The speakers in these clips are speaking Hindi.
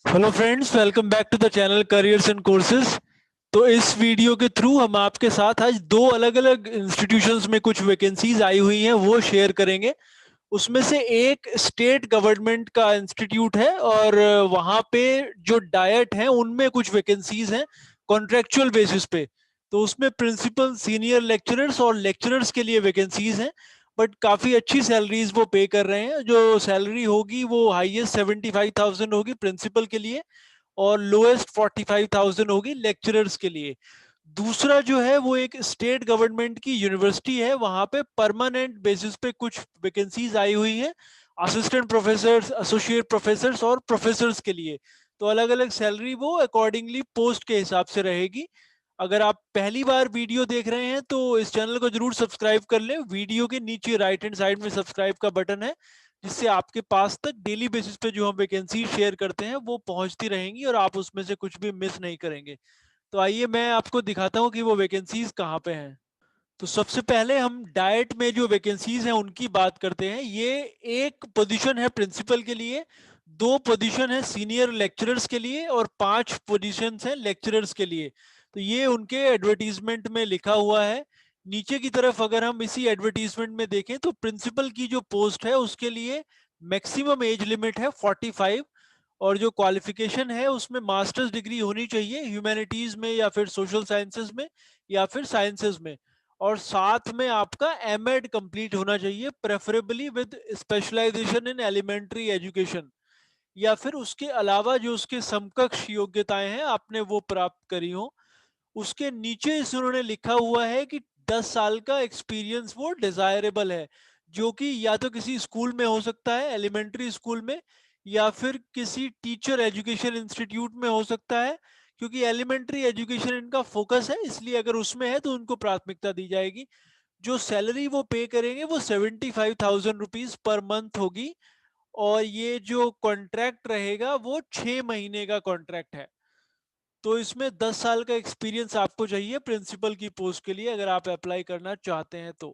Hello friends, welcome back to the channel careers and courses. तो इस वीडियो के थ्रू हम आपके साथ आज दो अलग अलग इंस्टीट्यूशंस में कुछ वैकेंसीज आई हुई हैं वो शेयर करेंगे। उसमें से एक स्टेट गवर्नमेंट का इंस्टीट्यूट है और वहाँ पे जो डायट है उनमें कुछ वैकेंसीज हैं कॉन्ट्रेक्चुअल बेसिस पे। तो उसमें प्रिंसिपल, सीनियर लेक्चरर्स और लेक्चरर्स के लिए वैकेंसीज हैं, बट काफ़ी अच्छी सैलरीज वो पे कर रहे हैं। जो सैलरी होगी वो हाईएस्ट 75,000 होगी प्रिंसिपल के लिए और लोएस्ट 45,000 होगी लेक्चरर्स के लिए। दूसरा जो है वो एक स्टेट गवर्नमेंट की यूनिवर्सिटी है, वहां पे परमानेंट बेसिस पे कुछ वैकेंसीज आई हुई हैं असिस्टेंट प्रोफेसर, एसोसिएट प्रोफेसर और प्रोफेसर्स के लिए। तो अलग अलग सैलरी वो अकॉर्डिंगली पोस्ट के हिसाब से रहेगी। अगर आप पहली बार वीडियो देख रहे हैं तो इस चैनल को जरूर सब्सक्राइब कर लें। वीडियो के नीचे राइट हैंड साइड में सब्सक्राइब का बटन है, जिससे आपके पास तक डेली बेसिस पे जो हम वैकेंसी शेयर करते हैं वो पहुंचती रहेंगी और आप उसमें से कुछ भी मिस नहीं करेंगे। तो आइए मैं आपको दिखाता हूँ कि वो वैकेंसीज कहाँ पे हैं। तो सबसे पहले हम डाइट में जो वैकेंसीज हैं उनकी बात करते हैं। ये एक पोजीशन है प्रिंसिपल के लिए, दो पोजीशन है सीनियर लेक्चरर्स के लिए और पांच पोजीशंस हैं लेक्चरर्स के लिए। तो ये उनके एडवर्टीजमेंट में लिखा हुआ है। नीचे की तरफ अगर हम इसी एडवर्टीजमेंट में देखें तो प्रिंसिपल की जो पोस्ट है उसके लिए मैक्सिमम एज लिमिट है 45 और जो क्वालिफिकेशन है उसमें मास्टर्स डिग्री होनी चाहिए ह्यूमैनिटीज में या फिर सोशल साइंसेज में या फिर साइंसेज में। और साथ में आपका एमएड कंप्लीट होना चाहिए, preferably with specialisation in elementary education, या फिर उसके अलावा जो उसके समकक्ष योग्यताएं हैं आपने वो प्राप्त करी हो। उसके नीचे इस उन्होंने लिखा हुआ है कि 10 साल का एक्सपीरियंस वो डिजायरेबल है, जो कि या तो किसी स्कूल में हो सकता है, एलिमेंट्री स्कूल में, या फिर किसी टीचर एजुकेशन इंस्टीट्यूट में हो सकता है। क्योंकि एलिमेंट्री एजुकेशन इनका फोकस है, इसलिए अगर उसमें है तो उनको प्राथमिकता दी जाएगी। जो सैलरी वो पे करेंगे वो 75,000 रुपीज पर मंथ होगी। और ये जो कॉन्ट्रैक्ट रहेगा वो 6 महीने का कॉन्ट्रैक्ट है। तो इसमें 10 साल का एक्सपीरियंस आपको चाहिए प्रिंसिपल की पोस्ट के लिए अगर आप अप्लाई करना चाहते हैं तो।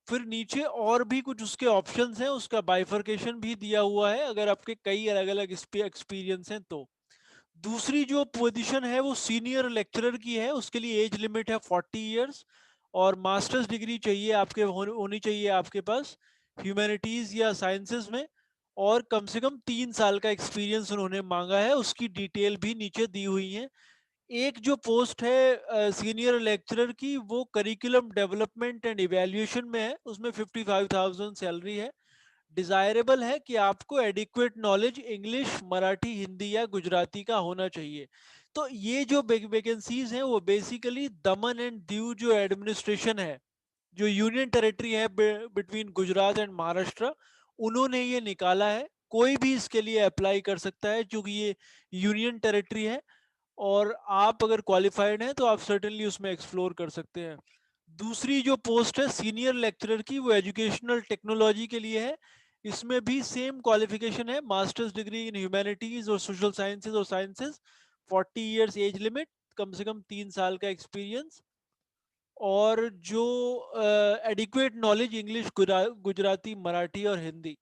फिर नीचे और भी कुछ उसके ऑप्शंस हैं, उसका बाइफरकेशन भी दिया हुआ है अगर आपके कई अलग अलग एक्सपीरियंस हैं तो। दूसरी जो पोजीशन है वो सीनियर लेक्चरर की है, उसके लिए एज लिमिट है 40 इयर्स और मास्टर्स डिग्री चाहिए आपके होनी चाहिए आपके पास ह्यूमैनिटीज या साइंसेज में। और कम से कम 3 साल का एक्सपीरियंस उन्होंने मांगा है, उसकी डिटेल भी नीचे दी हुई है। एक जो पोस्ट है सीनियर लेक्चरर की वो करिकुलम डेवलपमेंट एंड इवैल्यूएशन में है, उसमें 55,000 सैलरी है। डिजायरेबल है कि आपको adequate knowledge English, Marathi, Hindi या गुजराती का होना चाहिए। तो ये जो वैकेंसीज हैं वो बेसिकली दमन एंड दीव जो एडमिनिस्ट्रेशन है, जो यूनियन टेरिटरी है बिटवीन गुजरात एंड महाराष्ट्र, उन्होंने ये निकाला है। कोई भी इसके लिए अप्लाई कर सकता है क्योंकि ये यूनियन टेरिटरी है। और आप अगर क्वालिफाइड हैं तो आप सर्टेनली उसमें एक्सप्लोर कर सकते हैं। दूसरी जो पोस्ट है सीनियर लेक्चरर की वो एजुकेशनल टेक्नोलॉजी के लिए है। इसमें भी सेम क्वालिफिकेशन है, मास्टर्स डिग्री इन ह्यूमैनिटीज और सोशल साइंसेज और साइंसेज, 40 इयर्स एज लिमिट, कम से कम 3 साल का एक्सपीरियंस, और जो adequate knowledge English, Gujarati, Marathi और हिंदी।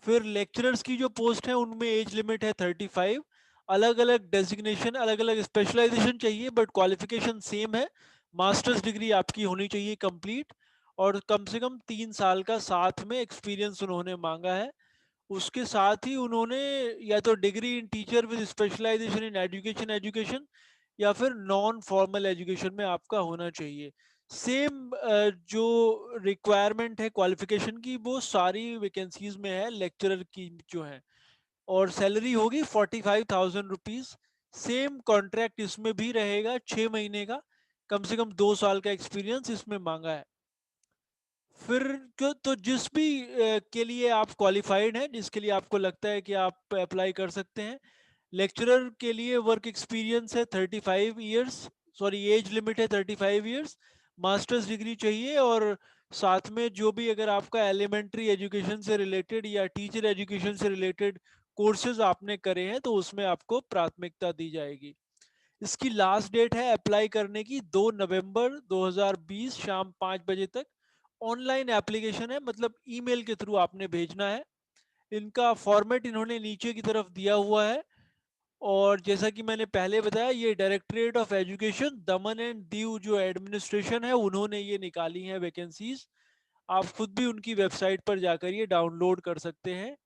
फिर लेक्चरर्स की जो पोस्ट है उनमें एज लिमिट है 35। अलग अलग डेजिग्नेशन, अलग अलग स्पेशलाइजेशन चाहिए बट क्वालिफिकेशन सेम है। मास्टर्स डिग्री आपकी होनी चाहिए कंप्लीट और कम से कम 3 साल का साथ में एक्सपीरियंस उन्होंने मांगा है। उसके साथ ही उन्होंने या तो degree in teacher with specialisation in education education या फिर नॉन फॉर्मल एजुकेशन में आपका होना चाहिए। सेम जो रिक्वायरमेंट है क्वालिफिकेशन की वो सारी वैकेंसीज में है लेक्चरर की जो है। और सैलरी होगी 45,000 रुपीज। सेम कॉन्ट्रैक्ट इसमें भी रहेगा, 6 महीने का, कम से कम 2 साल का एक्सपीरियंस इसमें मांगा है। फिर तो जिस भी के लिए आप क्वालिफाइड हैं, जिसके लिए आपको लगता है कि आप अप्लाई कर सकते हैं। लेक्चरर के लिए वर्क एक्सपीरियंस है 35 इयर्स, सॉरी एज लिमिट है 35 इयर्स। मास्टर्स डिग्री चाहिए और साथ में जो भी अगर आपका एलिमेंट्री एजुकेशन से रिलेटेड या टीचर एजुकेशन से रिलेटेड कोर्सेज आपने करे हैं तो उसमें आपको प्राथमिकता दी जाएगी। इसकी लास्ट डेट है अप्लाई करने की 2 नवंबर 2020 शाम 5 बजे तक। ऑनलाइन एप्लीकेशन है, मतलब ईमेल के थ्रू आपने भेजना है। इनका फॉर्मेट इन्होंने नीचे की तरफ दिया हुआ है। और जैसा कि मैंने पहले बताया, ये directorate of education Daman and Diu जो एडमिनिस्ट्रेशन है, उन्होंने ये निकाली हैं वैकेंसीज। आप खुद भी उनकी वेबसाइट पर जाकर ये डाउनलोड कर सकते हैं।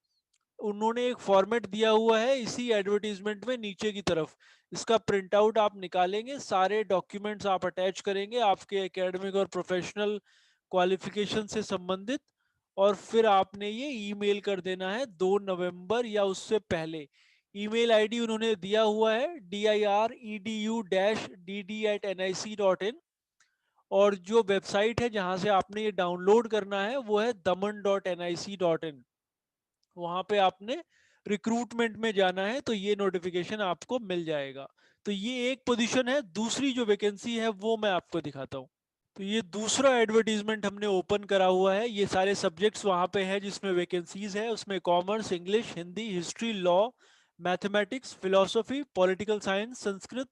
उन्होंने एक फॉर्मेट दिया हुआ है इसी एडवर्टीजमेंट में नीचे की तरफ, इसका प्रिंट आउट आप निकालेंगे, सारे डॉक्यूमेंट्स आप अटैच करेंगे आपके एकेडमिक और प्रोफेशनल क्वालिफिकेशन से संबंधित, और फिर आपने ये ईमेल कर देना है 2 नवंबर या उससे पहले। ईमेल आईडी उन्होंने दिया हुआ है diredu-dd@nic.in, और जो वेबसाइट है जहां से आपने ये डाउनलोड करना है वो है daman.nic.in। वहां पे आपने रिक्रूटमेंट में जाना है तो ये नोटिफिकेशन आपको मिल जाएगा। तो ये एक पोजीशन है। दूसरी जो वैकेंसी है वो मैं आपको दिखाता हूँ। तो ये दूसरा एडवर्टीजमेंट हमने ओपन करा हुआ है। ये सारे सब्जेक्ट्स वहां पे है जिसमें वैकेंसीज है। उसमें commerce, English, Hindi, history, law, mathematics, philosophy, political science, Sanskrit,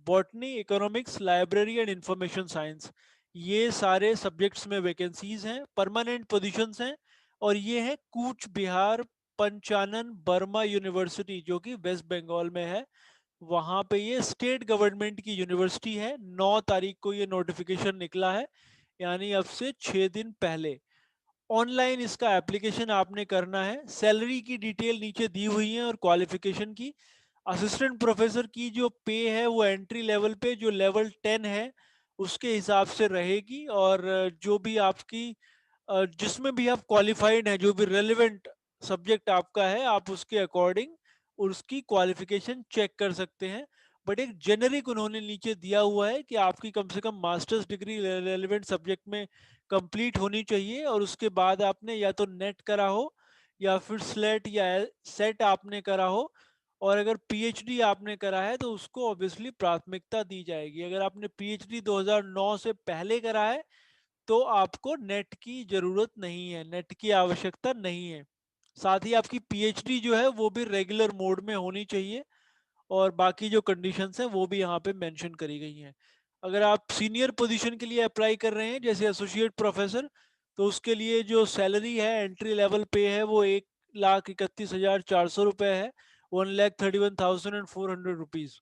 botany, economics, library and information science, ये सारे सब्जेक्ट्स में वैकेंसीज हैं, परमानेंट पोजीशंस हैं। और ये है कूच बिहार पंचानन बर्मा यूनिवर्सिटी जो कि वेस्ट बंगाल में है। वहां पे ये स्टेट गवर्नमेंट की यूनिवर्सिटी है। 9 तारीख को ये नोटिफिकेशन निकला है, यानी अब से 6 दिन पहले। ऑनलाइन इसका एप्लीकेशन आपने करना है। सैलरी की डिटेल नीचे दी हुई है और क्वालिफिकेशन की। असिस्टेंट प्रोफेसर की जो पे है वो एंट्री लेवल पे जो लेवल 10 है उसके हिसाब से रहेगी। और जो भी आपकी जिसमें भी आप क्वालिफाइड हैं, जो भी रेलेवेंट सब्जेक्ट आपका है, आप उसके अकॉर्डिंग उसकी क्वालिफिकेशन चेक कर सकते हैं। बट एक जेनरिक उन्होंने नीचे दिया हुआ है कि आपकी कम से कम मास्टर्स डिग्री रेलेवेंट सब्जेक्ट में कंप्लीट होनी चाहिए, और उसके बाद आपने या तो नेट करा हो या फिर स्लेट या सेट आपने करा हो। और अगर पीएचडी आपने करा है तो उसको ऑब्वियसली प्राथमिकता दी जाएगी। अगर आपने पीएचडी 2009 से पहले करा है तो आपको नेट की जरूरत नहीं है, नेट की आवश्यकता नहीं है। साथ ही आपकी पीएचडी जो है वो भी रेगुलर मोड में होनी चाहिए, और बाकी जो कंडीशंस हैं वो भी यहाँ पे मेंशन करी गई हैं। अगर आप सीनियर पोजीशन के लिए अप्लाई कर रहे हैं जैसे एसोसिएट प्रोफेसर, तो उसके लिए जो सैलरी है, एंट्री लेवल पे है, वो 1,31,400 रुपये है, 1,31,400 रुपीज।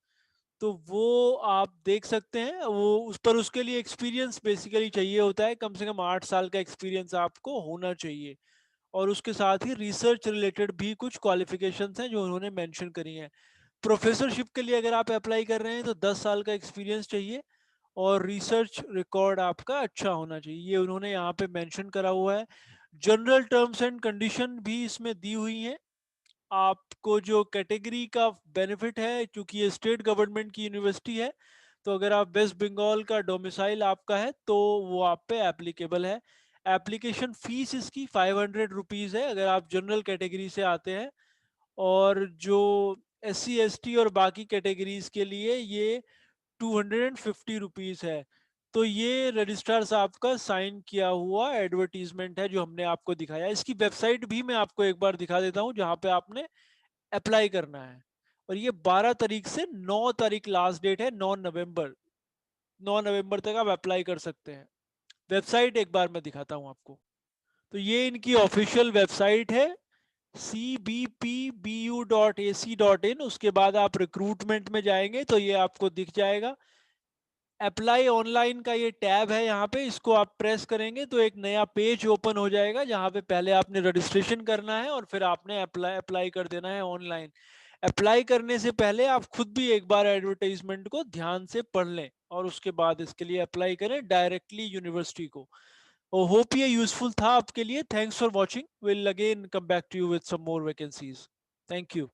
तो वो आप देख सकते हैं। वो उस पर उसके लिए एक्सपीरियंस बेसिकली चाहिए होता है, कम से कम 8 साल का एक्सपीरियंस आपको होना चाहिए। और उसके साथ ही रिसर्च रिलेटेड भी कुछ क्वालिफिकेशंस हैं जो उन्होंने मेंशन करी हैं। प्रोफेसरशिप के लिए अगर आप अप्लाई कर रहे हैं तो 10 साल का एक्सपीरियंस चाहिए, और रिसर्च रिकॉर्ड आपका अच्छा होना चाहिए, ये उन्होंने यहाँ पे मेंशन करा हुआ है। जनरल टर्म्स एंड कंडीशन भी इसमें दी हुई हैं। आपको जो कैटेगरी का बेनिफिट है, क्योंकि ये स्टेट गवर्नमेंट की यूनिवर्सिटी है, तो अगर आप वेस्ट बंगाल का डोमिसाइल आपका है तो वो आप पे एप्लीकेबल है। एप्लीकेशन फीस इसकी 500 रुपीज़ है अगर आप जनरल कैटेगरी से आते हैं, और जो SC ST और बाकी कैटेगरीज के लिए ये 250 रुपीज़ है। तो ये रजिस्ट्रार साहब का साइन किया हुआ एडवर्टीजमेंट है जो हमने आपको दिखाया। इसकी वेबसाइट भी मैं आपको एक बार दिखा देता हूँ जहाँ पे आपने अप्लाई करना है। और ये 12 तारीख से 9 तारीख लास्ट डेट है, 9 नवंबर। 9 नवंबर तक आप अप्लाई कर सकते हैं। वेबसाइट एक बार मैं दिखाता हूँ आपको। तो ये इनकी ऑफिशियल वेबसाइट है cbpbu.ac.in। उसके बाद आप रिक्रूटमेंट में जाएंगे तो ये आपको दिख जाएगा। अप्लाई ऑनलाइन का ये टैब है, यहाँ पे इसको आप प्रेस करेंगे तो एक नया पेज ओपन हो जाएगा जहाँ पे पहले आपने रजिस्ट्रेशन करना है और फिर आपने अप्लाई अप्लाई कर देना है ऑनलाइन। अप्लाई करने से पहले आप खुद भी एक बार एडवर्टाइजमेंट को ध्यान से पढ़ लें और उसके बाद इसके लिए अप्लाई करें डायरेक्टली यूनिवर्सिटी को। होप ये यूजफुल था आपके लिए। Thanks for watching. Will again come back to you with some more vacancies. Thank you.